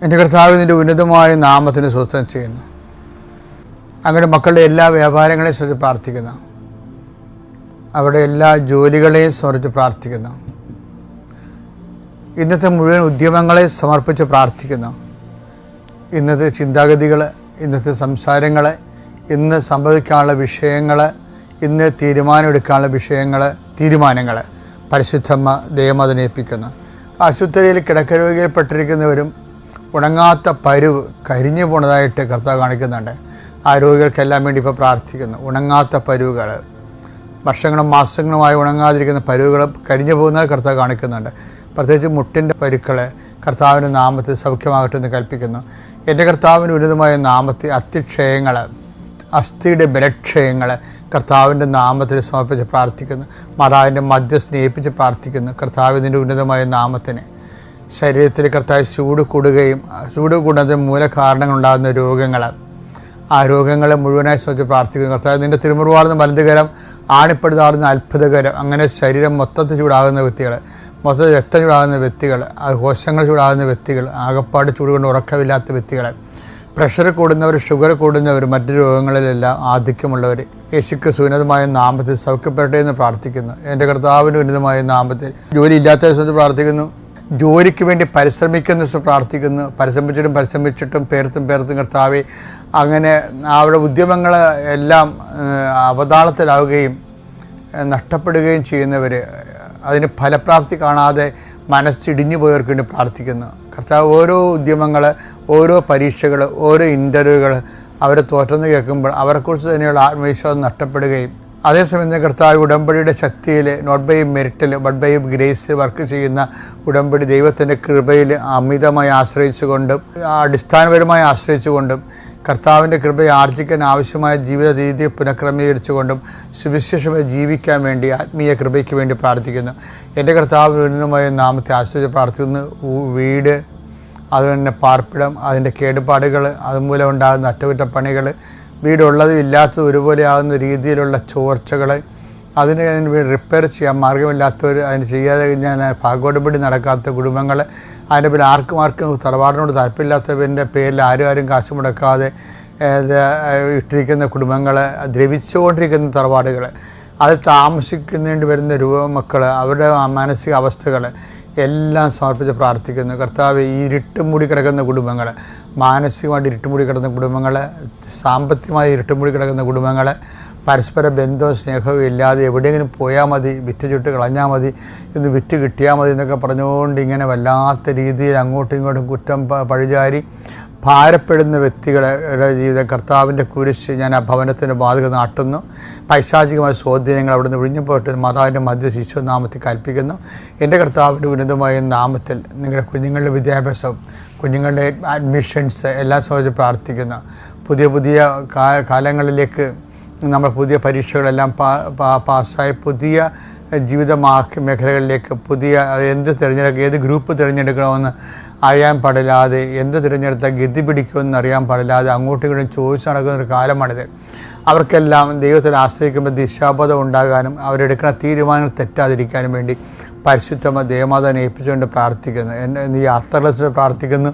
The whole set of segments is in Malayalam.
എൻ്റെ കർത്താവ് നിൻ്റെ ഉന്നതമായ നാമത്തിന് സ്വസ്ഥം ചെയ്യുന്നു. അങ്ങനെ മക്കളുടെ എല്ലാ വ്യാപാരങ്ങളെയും സമർപ്പിച്ച് പ്രാർത്ഥിക്കുന്നു. അവരുടെ എല്ലാ ജോലികളെയും സമർപ്പിച്ച് പ്രാർത്ഥിക്കുന്നു. ഇന്നത്തെ മുഴുവൻ ഉദ്യമങ്ങളെ സമർപ്പിച്ച് പ്രാർത്ഥിക്കുന്നു. ഇന്നത്തെ ചിന്താഗതികൾ, ഇന്നത്തെ സംസാരങ്ങൾ, ഇന്ന് സംഭവിക്കാനുള്ള വിഷയങ്ങൾ, ഇന്ന് തീരുമാനങ്ങൾ പരിശുദ്ധമ്മ ദൈവം അതിനേൽപ്പിക്കുന്നു. ആശുപത്രിയിൽ കിടക്കരോഗിയിൽപ്പെട്ടിരിക്കുന്നവരും ഉണങ്ങാത്ത പരുവ് കരിഞ്ഞു പോണതായിട്ട് കർത്താവ് കാണിക്കുന്നുണ്ട്. ആ രോഗികൾക്കെല്ലാം വേണ്ടി ഇപ്പോൾ പ്രാർത്ഥിക്കുന്നു. ഉണങ്ങാത്ത പരുവുകൾ, വർഷങ്ങളും മാസങ്ങളുമായി ഉണങ്ങാതിരിക്കുന്ന പരുവുകൾ കരിഞ്ഞു പോകുന്നത് കർത്താവ് കാണിക്കുന്നുണ്ട്. പ്രത്യേകിച്ച് മുട്ടിൻ്റെ പരുക്കൾ കർത്താവിൻ്റെ നാമത്തിൽ സൗഖ്യമാകട്ടെ എന്ന് കൽപ്പിക്കുന്നു. എൻ്റെ കർത്താവിൻ്റെ ഉന്നതമായ നാമത്തിൽ അസ്ഥിക്ഷയങ്ങൾ, അസ്ഥിയുടെ ബലക്ഷയങ്ങൾ കർത്താവിൻ്റെ നാമത്തിൽ സമർപ്പിച്ച് പ്രാർത്ഥിക്കുന്നു. മാതാവിൻ്റെ മധ്യസ്ഥനെ ഏൽപ്പിച്ച് പ്രാർത്ഥിക്കുന്നു. കർത്താവിൻ്റെ ഉന്നതമായ നാമത്തിന് ശരീരത്തിൽ കർത്താവ് ചൂട് കൂടുന്നതിന് മൂലകാരണങ്ങളുണ്ടാകുന്ന രോഗങ്ങൾ, ആ രോഗങ്ങളെ മുഴുവനായി ശ്രദ്ധിച്ച് പ്രാർത്ഥിക്കുന്നു. കർത്താവ് നിൻ്റെ തിരുമുറുവാടുന്ന വലതുകരം, ആണിപ്പെടുത്താറുന്ന അത്ഭുതകരം, അങ്ങനെ ശരീരം മൊത്തത്തിൽ ചൂടാകുന്ന വ്യക്തികൾ, മൊത്തത്തിൽ രക്തം ചൂടാകുന്ന വ്യക്തികൾ, കോശങ്ങൾ ചൂടാകുന്ന വ്യക്തികൾ, ആകപ്പാട് ചൂട് കൊണ്ട് ഉറക്കമില്ലാത്ത വ്യക്തികൾ, പ്രഷർ കൂടുന്നവർ, ഷുഗർ കൂടുന്നവർ, മറ്റു രോഗങ്ങളിലെല്ലാം ആധിക്യമുള്ളവർ യേശുക്രിസ്തു ഉന്നതമായ നാമത്തിൽ സൗഖ്യപ്പെടട്ടെ എന്ന് പ്രാർത്ഥിക്കുന്നു. എൻ്റെ കർത്താവിൻ്റെ ഉന്നതമായ നാമത്തിൽ ജോലി ഇല്ലാത്ത ദിവസത്തിൽ പ്രാർത്ഥിക്കുന്നു. ജോലിക്ക് വേണ്ടി പരിശ്രമിക്കുന്ന ദിവസം പ്രാർത്ഥിക്കുന്നു. പരിശ്രമിച്ചിട്ടും പേർത്തും കർത്താവെ, അങ്ങനെ അവരുടെ ഉദ്യമങ്ങൾ എല്ലാം അവതാളത്തിലാവുകയും നഷ്ടപ്പെടുകയും ചെയ്യുന്നവർ, അതിന് ഫലപ്രാപ്തി കാണാതെ മനസ്സിടിഞ്ഞു പോയവർക്ക് വേണ്ടി പ്രാർത്ഥിക്കുന്നു. കർത്താവ് ഓരോ ഉദ്യമങ്ങൾ, ഓരോ പരീക്ഷകൾ, ഓരോ ഇൻ്റർവ്യൂകൾ അവരെ തോറ്റെന്ന് കേൾക്കുമ്പോൾ അവരെക്കുറിച്ച് തന്നെയുള്ള ആത്മവിശ്വാസം നഷ്ടപ്പെടുകയും, അതേസമയം കർത്താവ് ഉടമ്പടിയുടെ ശക്തിയിൽ നോട്ട് ബൈ മെറിറ്റിൽ ബട്ട് ബൈ ഗ്രേസിൽ വർക്ക് ചെയ്യുന്ന ഉടമ്പടി ദൈവത്തിൻ്റെ കൃപയിൽ അമിതമായി ആശ്രയിച്ചുകൊണ്ടും അടിസ്ഥാനപരമായി ആശ്രയിച്ചുകൊണ്ടും കർത്താവിൻ്റെ കൃപയെ ആർജിക്കാൻ ആവശ്യമായ ജീവിത രീതിയെ പുനഃക്രമീകരിച്ചുകൊണ്ടും സുവിശേഷമായി ജീവിക്കാൻ വേണ്ടി ആത്മീയ കൃപയ്ക്ക് വേണ്ടി പ്രാർത്ഥിക്കുന്നു. എൻ്റെ കർത്താവിന് ഉന്നതമായ നാമത്തെ ആശ്രയിച്ച് പ്രാർത്ഥിക്കുന്നു. വീട്, അതുതന്നെ പാർപ്പിടം, അതിൻ്റെ കേടുപാടുകൾ, അതുമൂലം ഉണ്ടാകുന്ന അറ്റകുറ്റപ്പണികൾ, വീടുള്ളതും ഇല്ലാത്തതും ഒരുപോലെ ആകുന്ന രീതിയിലുള്ള ചോർച്ചകൾ, അതിന് റിപ്പയർ ചെയ്യാൻ മാർഗമില്ലാത്തവർ, അതിന് ചെയ്യാതെ കഴിഞ്ഞാൽ ഭാഗോടപടി നടക്കാത്ത കുടുംബങ്ങൾ, അതിൻ്റെ പേരിൽ ആർക്കും തറവാടിനോട് താല്പര്യമില്ലാത്തവൻ്റെ പേരിൽ ആരും കാശ് മുടക്കാതെ ഇട്ടിരിക്കുന്ന കുടുംബങ്ങൾ, ദ്രവിച്ചുകൊണ്ടിരിക്കുന്ന തറവാടുകൾ, അത് താമസിക്കുന്നതിന് വരുന്ന രൂപമക്കൾ, അവരുടെ മാനസിക അവസ്ഥകൾ എല്ലാം സമർപ്പിച്ച് പ്രാർത്ഥിക്കുന്നു. കർത്താവ്, ഈ ഇരുട്ട് മൂടി കിടക്കുന്ന കുടുംബങ്ങൾ, മാനസികമായിട്ട് ഇരുട്ടുമൂടി കിടക്കുന്ന കുടുംബങ്ങൾ, സാമ്പത്തികമായി ഇരുട്ടുമൂടി കിടക്കുന്ന കുടുംബങ്ങൾ, പരസ്പര ബന്ധവും സ്നേഹവും ഇല്ലാതെ എവിടെയെങ്കിലും പോയാൽ മതി, വിറ്റ് ചുട്ട് കളഞ്ഞാൽ മതി, ഇന്ന് വിറ്റ് കിട്ടിയാൽ മതി എന്നൊക്കെ പറഞ്ഞുകൊണ്ട് ഇങ്ങനെ വല്ലാത്ത രീതിയിൽ അങ്ങോട്ടും ഇങ്ങോട്ടും കുറ്റം പഴിചാരി ഭാരപ്പെടുന്ന വ്യക്തികളുടെ ജീവിതം കർത്താവിൻ്റെ കുരിശ് ഞാൻ ആ ഭവനത്തിൻ്റെ ബാധക നാട്ടുന്നു. പൈശാചികമായ സ്വാധീനങ്ങൾ അവിടെ നിന്ന് ഒഴിഞ്ഞു പോയിട്ട് മാതാവിൻ്റെ മധ്യ ശിശുനാമത്തിൽ കൽപ്പിക്കുന്നു. എൻ്റെ കർത്താവിൻ്റെ ഉന്നതമായ നാമത്തിൽ നിങ്ങളുടെ കുഞ്ഞുങ്ങളുടെ വിദ്യാഭ്യാസവും കുഞ്ഞുങ്ങളുടെ അഡ്മിഷൻസ് എല്ലാം സംബന്ധിച്ച് പ്രാർത്ഥിക്കുന്നു. പുതിയ കാലങ്ങളിലേക്ക് നമ്മൾ പുതിയ പരീക്ഷകളെല്ലാം പാസ്സായി പുതിയ ജീവിത മേഖലകളിലേക്ക് ഏത് ഗ്രൂപ്പ് തിരഞ്ഞെടുക്കണമെന്ന് അറിയാൻ പാടില്ലാതെ, എന്ത് തിരഞ്ഞെടുത്താൽ ഗതി പിടിക്കുമെന്ന് അറിയാൻ പാടില്ലാതെ അങ്ങോട്ടും ഇങ്ങോട്ടും ചോദിച്ച് നടക്കുന്നൊരു കാലമാണിത്. അവർക്കെല്ലാം ദൈവത്തിൽ ആശ്രയിക്കുമ്പോൾ ദിശാബോധം ഉണ്ടാകാനും അവരെടുക്കുന്ന തീരുമാനങ്ങൾ തെറ്റാതിരിക്കാനും വേണ്ടി പരിശുദ്ധമായ ദേവമാതാവിനെ ഏൽപ്പിച്ചുകൊണ്ട് പ്രാർത്ഥിക്കുന്നു. ഈ യാത്രകളെ പ്രാർത്ഥിക്കുന്നു.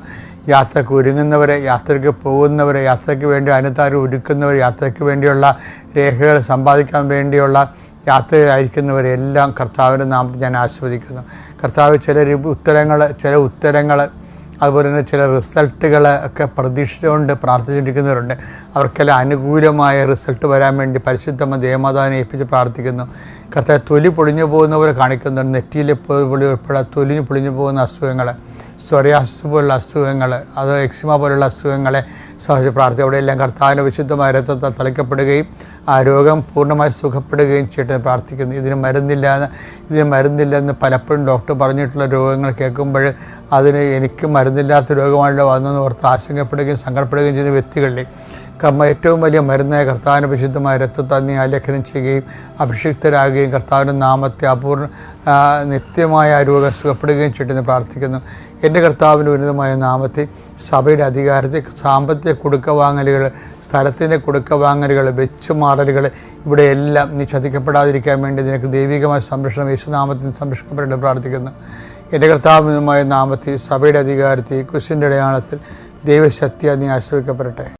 യാത്രയ്ക്ക് ഒരുങ്ങുന്നവരെ, യാത്രയ്ക്ക് പോകുന്നവരെ, യാത്രയ്ക്ക് വേണ്ടി അനുതാരം ഒരുക്കുന്നവർ, യാത്രയ്ക്ക് വേണ്ടിയുള്ള രേഖകൾ സമ്പാദിക്കാൻ വേണ്ടിയുള്ള യാത്രയിലായിരിക്കുന്നവരെല്ലാം കർത്താവിൻ്റെ നാമത്തിൽ ഞാൻ ആസ്വദിക്കുന്നു. കർത്താവ് ചില ഉത്തരങ്ങൾ അതുപോലെ തന്നെ ചില റിസൾട്ടുകൾ ഒക്കെ പ്രതീക്ഷിച്ചുകൊണ്ട് പ്രാർത്ഥിച്ചുകൊണ്ടിരിക്കുന്നവരുണ്ട്. അവർക്കെല്ലാം അനുകൂലമായ റിസൾട്ട് വരാൻ വേണ്ടി പരിശുദ്ധമായ ദേവമാതാവിനെ ഏൽപ്പിച്ച് പ്രാർത്ഥിക്കുന്നു. കർത്താവ് തൊലി പൊളിഞ്ഞു പോകുന്നവരെ കാണിക്കുന്നുണ്ട്. നെറ്റിയിലെ പൊളി ഉൾപ്പെടെ തൊലി പൊളിഞ്ഞു പോകുന്ന അസുഖങ്ങൾ, സ്വരയാസ് പോലുള്ള അസുഖങ്ങൾ, അത് എക്സിമ പോലുള്ള അസുഖങ്ങളെ സഹജ പ്രാർത്ഥന അവിടെയെല്ലാം കർത്താവിൻ്റെ വിശുദ്ധമായ രക്തത്താൽ തളിക്കപ്പെടുകയും ആ രോഗം പൂർണ്ണമായി സുഖപ്പെടുകയും ചെയ്തിട്ട് പ്രാർത്ഥിക്കുന്നു. ഇതിന് മരുന്നില്ലെന്ന് പലപ്പോഴും ഡോക്ടർ പറഞ്ഞിട്ടുള്ള രോഗങ്ങൾ കേൾക്കുമ്പോൾ അതിന് എനിക്ക് മരുന്നില്ലാത്ത രോഗമാണല്ലോ വന്നെന്ന് ഓർത്ത് ആശങ്കപ്പെടുകയും സങ്കടപ്പെടുകയും ചെയ്യുന്ന വ്യക്തികളിൽ ഏറ്റവും വലിയ മരുന്നായ കർത്താവിൻ്റെ വിശുദ്ധമായ രക്തത്താൽ നീ ആലേഖനം ചെയ്യുകയും അഭിഷിക്തരാകുകയും കർത്താവിൻ്റെ നാമത്തെ നിത്യമായ രോഗം സുഖപ്പെടുകയും ചെയ്തെന്ന് പ്രാർത്ഥിക്കുന്നു. എൻ്റെ കർത്താവിൻ്റെ ഉന്നതമായ നാമത്തിൽ സഭയുടെ അധികാരത്തിൽ സാമ്പത്തിക കൊടുക്കവാങ്ങലുകൾ, സ്ഥലത്തിൻ്റെ കൊടുക്കവാങ്ങലുകൾ, വെച്ചുമാറലുകൾ ഇവിടെയെല്ലാം നീ ചതിക്കപ്പെടാതിരിക്കാൻ വേണ്ടി നിനക്ക് ദൈവികമായ സംരക്ഷണം യേശുനാമത്തിൽ സംരക്ഷിക്കപ്പെടേണ്ടത് പ്രാർത്ഥിക്കുന്നു. എൻ്റെ കർത്താവിനുമായ നാമത്തിൽ സഭയുടെ അധികാരത്തിൽ കുരിശിൻ്റെ അടയാളത്തിൽ ദൈവശക്തി നീ ആശ്രയിക്കപ്പെടട്ടെ.